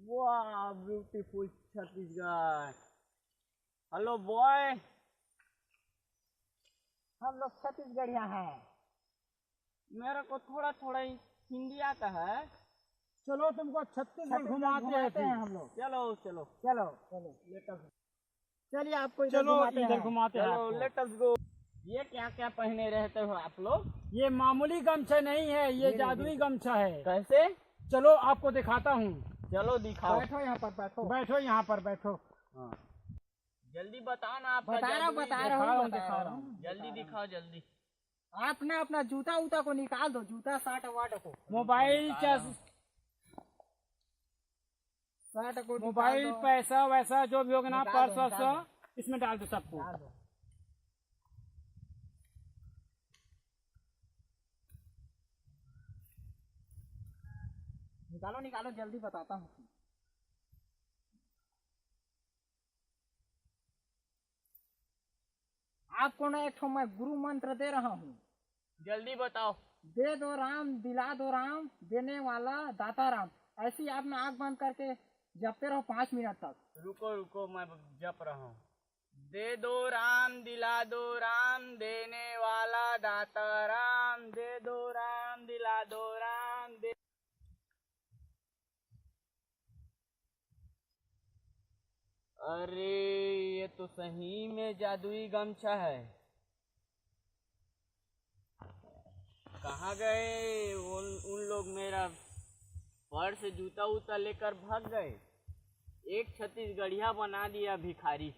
वाह beautiful Chhattisgarh. Hello boy, हम लोग छत्तीसगढ़िया हैं। मेरे को थोड़ा थोड़ा हिंदी आता है। चलो तुमको छत्तीसगढ़ घुमाते हैं हम लोग। चलो चलो चलो चलो चलिए आपको चलो इधर घुमाते हैं चलो आपको। लेट अस गो। ये क्या क्या पहने रहते हो आप लोग? ये मामूली गमछा नहीं है, ये जादुई गमछा है। कैसे? चलो आपको दिखाता हूँ। चलो दिखाओ। बैठो यहाँ पर बैठो। बैठो यहाँ पर बैठो। हाँ। जल्दी बताओ ना आपका बता रहा हूँ दिखा रहा हूँ। जल्दी दिखाओ जल्दी। आप ना अपना जूता उता को निकाल दो, जूता शर्ट वाट को। मोबाइल शर्ट को मोबाइल निकाल दो। पैसा वैसा जो भी होगा ना, निकाल पर्स दो, निकाल वर्स इसमें डाल दो सबको। निकाल दो। निकालो निकालो जल्दी बताता हूँ। आपको ना एक ठो मैं गुरु मंत्र दे रहा हूँ। जल्दी बताओ। दे दो राम दिला दो राम, देने वाला दाता राम। ऐसे ही आप ना आँख बंद करके जपते रहो 5 मिनट तक। रुको रुको, मैं जप रहा हूँ। दे दो राम दिला दो राम, देने वाला दाता राम। दे दो राम दिला दो राम दे। अरे ये तो सही में जादुई गमछा है। कहाँ गए उन लोग? मेरा पर्स जूता उता लेकर भाग गए। एक छत्तीसगढ़िया बना दिया भिखारी।